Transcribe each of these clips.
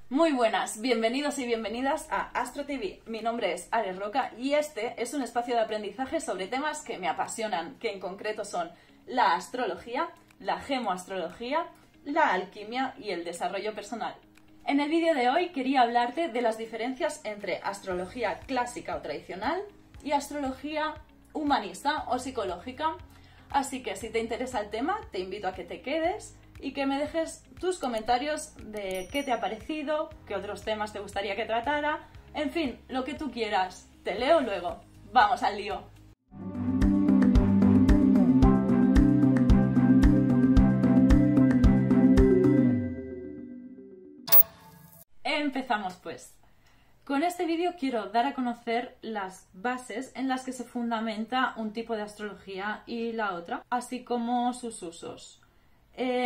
Muy buenas, bienvenidos y bienvenidas a Astro TV. Mi nombre es Ares Roca y este es un espacio de aprendizaje sobre temas que me apasionan, que en concreto son la astrología, la gemoastrología, la alquimia y el desarrollo personal. En el vídeo de hoy quería hablarte de las diferencias entre astrología clásica o tradicional y astrología humanista o psicológica. Así que si te interesa el tema, te invito a que te quedes y que me dejes tus comentarios de qué te ha parecido, qué otros temas te gustaría que tratara, en fin, lo que tú quieras. Te leo luego. ¡Vamos al lío! Empezamos pues. Con este vídeo quiero dar a conocer las bases en las que se fundamenta un tipo de astrología y la otra, así como sus usos.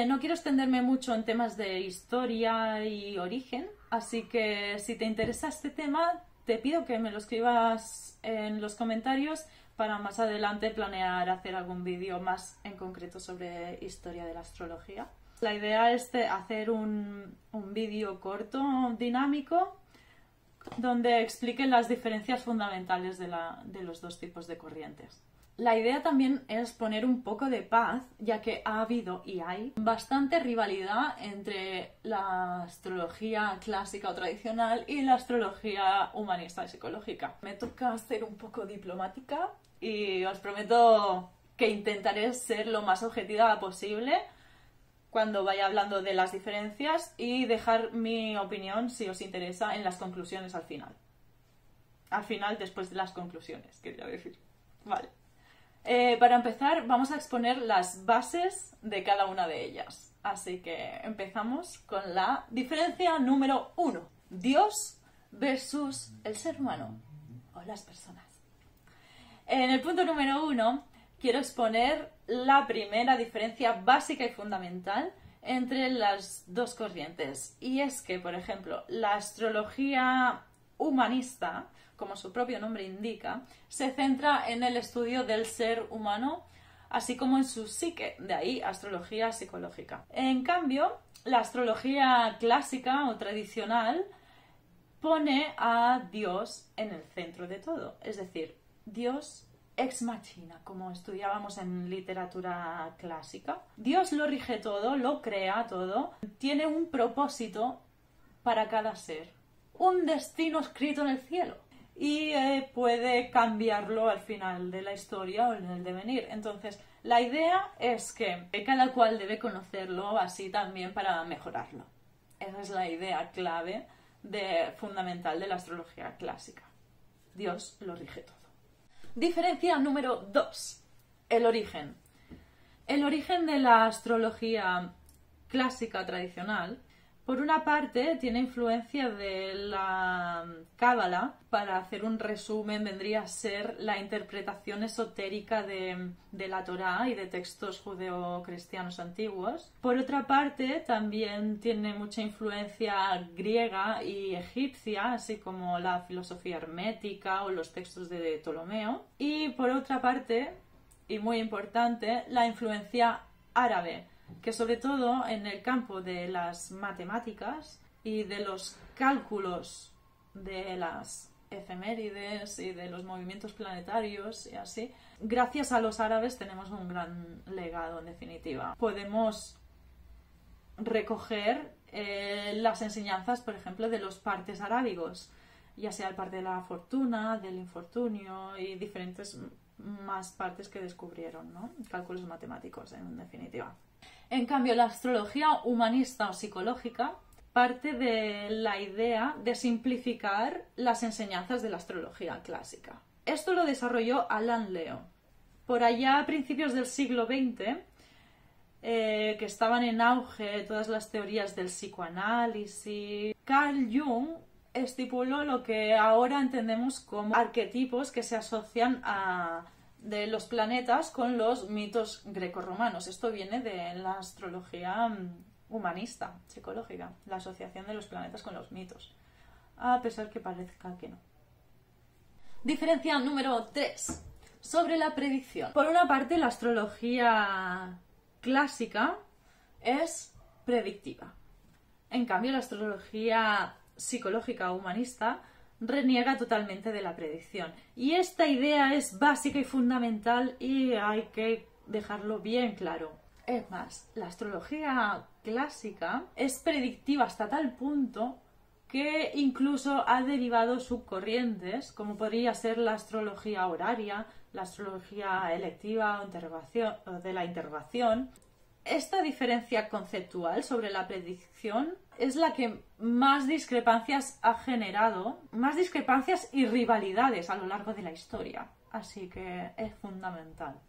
No quiero extenderme mucho en temas de historia y origen, así que si te interesa este tema, te pido que me lo escribas en los comentarios para más adelante planear hacer algún vídeo más en concreto sobre historia de la astrología. La idea es hacer un vídeo corto, dinámico, donde explique las diferencias fundamentales de los dos tipos de corrientes. La idea también es poner un poco de paz, ya que ha habido y hay bastante rivalidad entre la astrología clásica o tradicional y la astrología humanista y psicológica. Me toca ser un poco diplomática y os prometo que intentaré ser lo más objetiva posible cuando vaya hablando de las diferencias y dejar mi opinión, si os interesa, en las conclusiones al final. Al final, después de las conclusiones, quería decir. Vale. Para empezar, vamos a exponer las bases de cada una de ellas. Así que empezamos con la diferencia número 1. Dios versus el ser humano o las personas. En el punto número 1 quiero exponer la primera diferencia básica y fundamental entre las dos corrientes. Y es que, por ejemplo, la astrología humanista, como su propio nombre indica, se centra en el estudio del ser humano, así como en su psique, de ahí astrología psicológica. En cambio, la astrología clásica o tradicional pone a Dios en el centro de todo, es decir, Dios ex machina, como estudiábamos en literatura clásica. Dios lo rige todo, lo crea todo, tiene un propósito para cada ser, un destino escrito en el cielo. Y puede cambiarlo al final de la historia o en el devenir. Entonces, la idea es que cada cual debe conocerlo así también para mejorarlo. Esa es la idea clave fundamental de la astrología clásica. Dios lo rige todo. Diferencia número 2. El origen. El origen de la astrología clásica tradicional, por una parte, tiene influencia de la Cábala. Para hacer un resumen, vendría a ser la interpretación esotérica de la Torá y de textos judeocristianos antiguos. Por otra parte, también tiene mucha influencia griega y egipcia, así como la filosofía hermética o los textos de Ptolomeo. Y por otra parte, y muy importante, la influencia árabe, que sobre todo en el campo de las matemáticas y de los cálculos de las efemérides y de los movimientos planetarios y así, gracias a los árabes tenemos un gran legado en definitiva. Podemos recoger las enseñanzas, por ejemplo, de los partes arábigos, ya sea el parte de la fortuna, del infortunio y diferentes más partes que descubrieron, ¿no? Cálculos matemáticos, en definitiva. En cambio, la astrología humanista o psicológica parte de la idea de simplificar las enseñanzas de la astrología clásica. Esto lo desarrolló Alan Leo. Por allá a principios del siglo XX, que estaban en auge todas las teorías del psicoanálisis, Carl Jung estipuló lo que ahora entendemos como arquetipos que se asocian de los planetas con los mitos grecorromanos. Esto viene de la astrología humanista, psicológica, la asociación de los planetas con los mitos, a pesar que parezca que no. Diferencia número 3. Sobre la predicción. Por una parte, la astrología clásica es predictiva. En cambio, la astrología psicológica o humanista reniega totalmente de la predicción. Y esta idea es básica y fundamental y hay que dejarlo bien claro. Es más, la astrología clásica es predictiva hasta tal punto que incluso ha derivado subcorrientes, como podría ser la astrología horaria, la astrología electiva o de la interrogación. Esta diferencia conceptual sobre la predicción es la que más discrepancias ha generado, más discrepancias y rivalidades a lo largo de la historia. Así que es fundamental.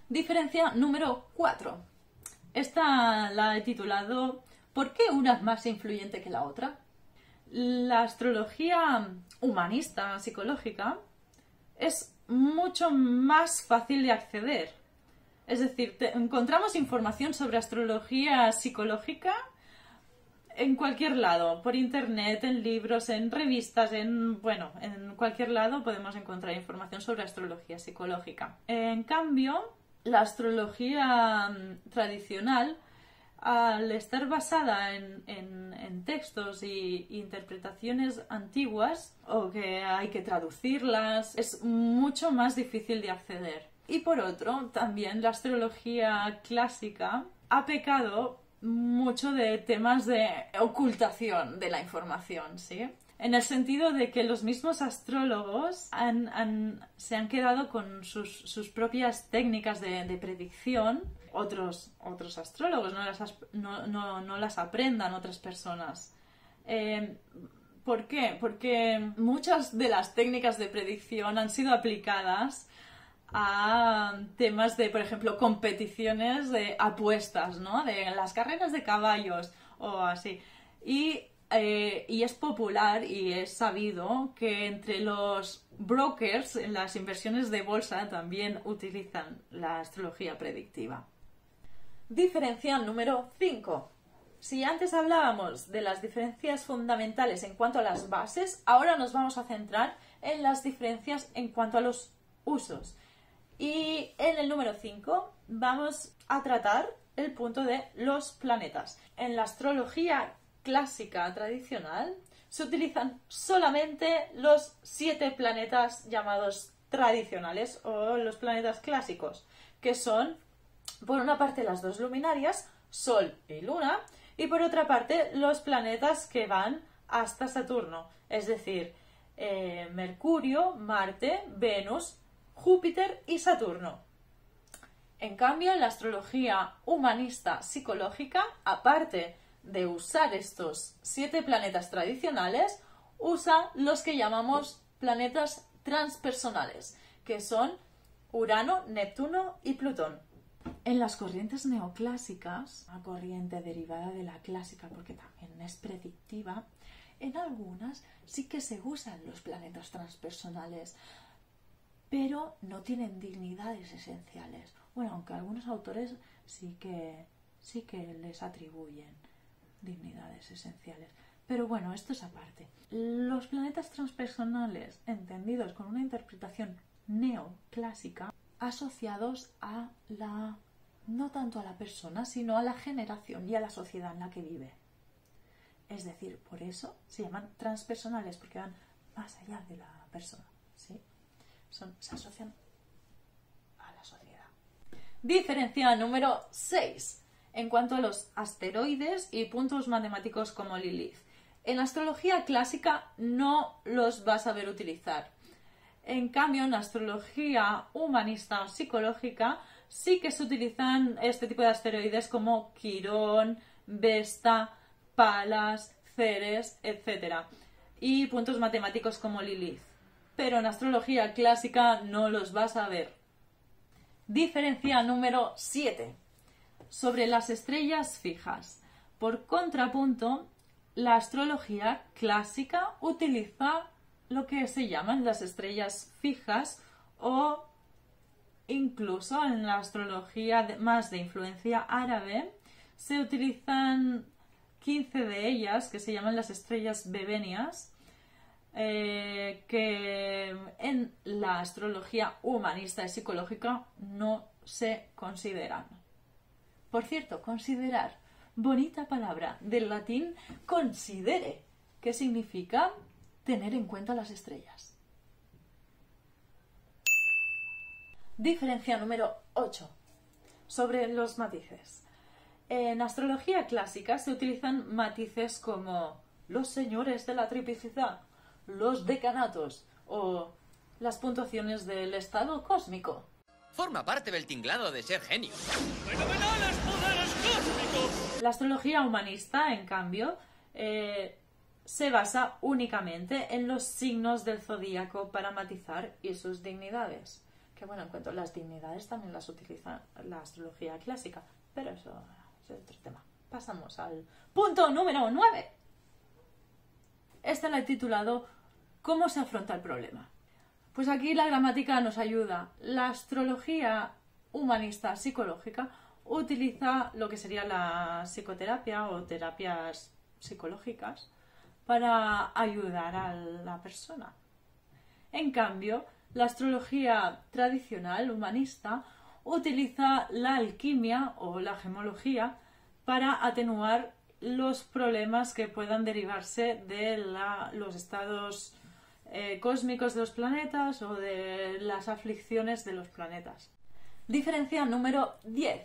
Diferencia número 4. Esta la he titulado ¿Por qué una es más influyente que la otra? La astrología humanista, psicológica, es mucho más fácil de acceder. Es decir, encontramos información sobre astrología psicológica en cualquier lado, por internet, en libros, en revistas, en cualquier lado podemos encontrar información sobre astrología psicológica. En cambio, la astrología tradicional, al estar basada en textos e interpretaciones antiguas o que hay que traducirlas, es mucho más difícil de acceder. Y por otro, también la astrología clásica ha pecado mucho de temas de ocultación de la información, ¿sí? En el sentido de que los mismos astrólogos se han quedado con sus propias técnicas de predicción. Otros astrólogos no las aprendan otras personas. ¿Por qué? Porque muchas de las técnicas de predicción han sido aplicadas a temas de, por ejemplo, competiciones de apuestas, ¿no? De las carreras de caballos o así. Y es popular y es sabido que entre los brokers en las inversiones de bolsa también utilizan la astrología predictiva. Diferencia número 5. Si antes hablábamos de las diferencias fundamentales en cuanto a las bases, ahora nos vamos a centrar en las diferencias en cuanto a los usos. Y en el número 5 vamos a tratar el punto de los planetas. En la astrología clásica tradicional se utilizan solamente los 7 planetas llamados tradicionales o los planetas clásicos, que son, por una parte, las 2 luminarias, Sol y Luna, y por otra parte, los planetas que van hasta Saturno, es decir, Mercurio, Marte, Venus, Júpiter y Saturno. En cambio, en la astrología humanista psicológica, aparte de usar estos 7 planetas tradicionales, usa los que llamamos planetas transpersonales, que son Urano, Neptuno y Plutón. En las corrientes neoclásicas, una corriente derivada de la clásica porque también es predictiva, en algunas sí que se usan los planetas transpersonales, pero no tienen dignidades esenciales. Bueno, aunque algunos autores sí que les atribuyen dignidades esenciales. Pero bueno, esto es aparte. Los planetas transpersonales, entendidos con una interpretación neoclásica, asociados a no tanto a la persona, sino a la generación y a la sociedad en la que vive. Es decir, por eso se llaman transpersonales, porque van más allá de la persona, ¿sí? Se asocian a la sociedad. Diferencia número 6. En cuanto a los asteroides y puntos matemáticos como Lilith. En astrología clásica no los vas a ver utilizar. En cambio, en astrología humanista o psicológica sí que se utilizan este tipo de asteroides como Quirón, Vesta, Palas, Ceres, etc. Y puntos matemáticos como Lilith. Pero en astrología clásica no los vas a ver. Diferencia número 7. Sobre las estrellas fijas. Por contrapunto, la astrología clásica utiliza lo que se llaman las estrellas fijas o incluso en la astrología más de influencia árabe se utilizan 15 de ellas que se llaman las estrellas bebenias, que en la astrología humanista y psicológica no se consideran. Por cierto, considerar bonita palabra del latín considere, que significa tener en cuenta las estrellas. Diferencia número 8. Sobre los matices. En astrología clásica se utilizan matices como los señores de la triplicidad, los decanatos o las puntuaciones del estado cósmico. Forma parte del tinglado de ser genio. ¡Fenomenales poderes cósmicos! La astrología humanista, en cambio, se basa únicamente en los signos del zodíaco para matizar y sus dignidades. Que bueno, en cuanto a las dignidades también las utiliza la astrología clásica, pero eso es otro tema. Pasamos al punto número 9. Este lo he titulado ¿Cómo se afronta el problema? Pues aquí la gramática nos ayuda. La astrología humanista psicológica utiliza lo que sería la psicoterapia o terapias psicológicas para ayudar a la persona. En cambio, la astrología tradicional humanista utiliza la alquimia o la gemología para atenuar los problemas que puedan derivarse de los estados cósmicos de los planetas o de las aflicciones de los planetas. Diferencia número 10.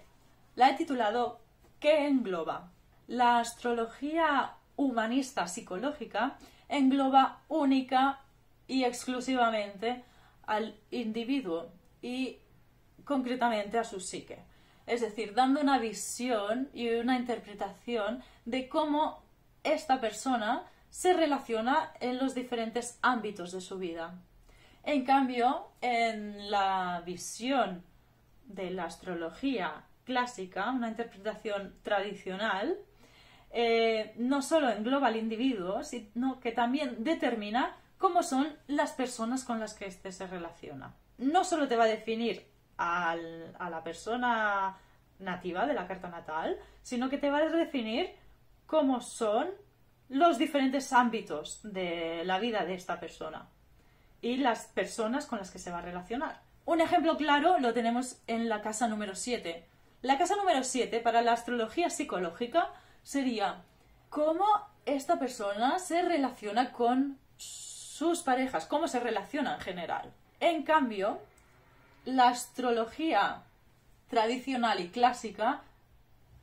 La he titulado ¿Qué engloba? La astrología humanista psicológica engloba única y exclusivamente al individuo y concretamente a su psique. Es decir, dando una visión y una interpretación de cómo esta persona se relaciona en los diferentes ámbitos de su vida. En cambio, en la visión de la astrología clásica, una interpretación tradicional, no solo engloba al individuo, sino que también determina cómo son las personas con las que éste se relaciona. No solo te va a definir a la persona nativa de la carta natal, sino que te va a definir cómo son los diferentes ámbitos de la vida de esta persona y las personas con las que se va a relacionar. Un ejemplo claro lo tenemos en la casa número 7. La casa número 7 para la astrología psicológica sería cómo esta persona se relaciona con sus parejas, cómo se relaciona en general. En cambio, la astrología tradicional y clásica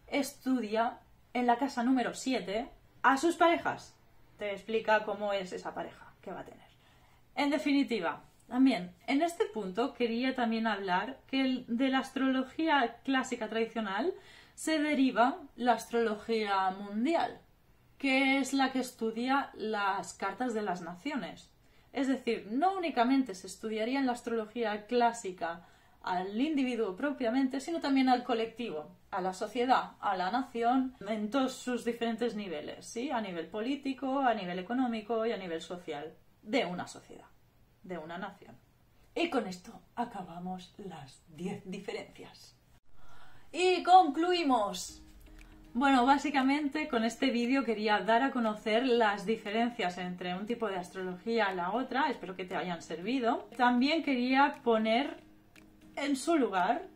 estudia en la casa número 7 a sus parejas. Te explica cómo es esa pareja que va a tener. En definitiva, también en este punto quería también hablar que de la astrología clásica tradicional se deriva la astrología mundial, que es la que estudia las cartas de las naciones. Es decir, no únicamente se estudiaría en la astrología clásica al individuo propiamente, sino también al colectivo, a la sociedad, a la nación, en todos sus diferentes niveles, ¿sí? A nivel político, a nivel económico y a nivel social, de una sociedad, de una nación. Y con esto acabamos las 10 diferencias. Y concluimos. Bueno, básicamente con este vídeo quería dar a conocer las diferencias entre un tipo de astrología y la otra, espero que te hayan servido. También quería poner en su lugar,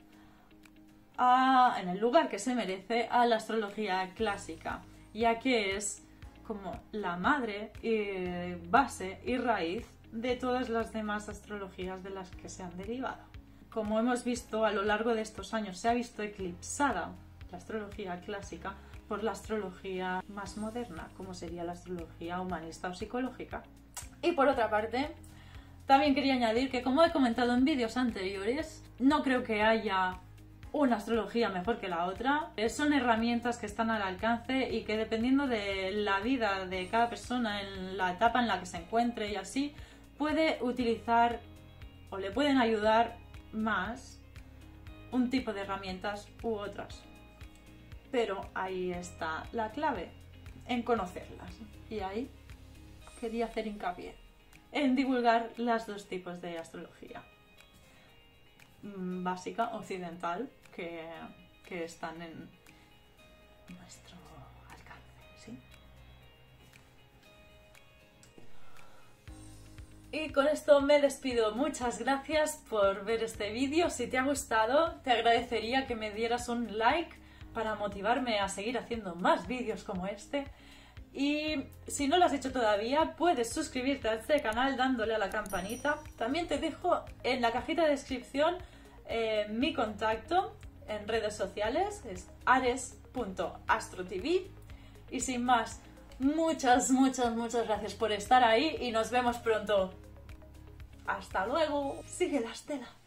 en el lugar que se merece, a la astrología clásica, ya que es como la madre, base y raíz de todas las demás astrologías de las que se han derivado. Como hemos visto a lo largo de estos años, se ha visto eclipsada la astrología clásica por la astrología más moderna, como sería la astrología humanista o psicológica. Y por otra parte, también quería añadir que, como he comentado en vídeos anteriores, no creo que haya una astrología mejor que la otra. Son herramientas que están al alcance y que, dependiendo de la vida de cada persona, en la etapa en la que se encuentre y así, puede utilizar o le pueden ayudar más un tipo de herramientas u otras. Pero ahí está la clave, en conocerlas. Y ahí quería hacer hincapié en divulgar los dos tipos de astrología básica, occidental, que están en nuestro alcance, ¿sí? Y con esto me despido. Muchas gracias por ver este vídeo. Si te ha gustado, te agradecería que me dieras un like para motivarme a seguir haciendo más vídeos como este. Y si no lo has hecho todavía, puedes suscribirte a este canal dándole a la campanita. También te dejo en la cajita de descripción mi contacto en redes sociales, es ares.astrotv. Y sin más, muchas gracias por estar ahí y nos vemos pronto. ¡Hasta luego! ¡Sigue la estela!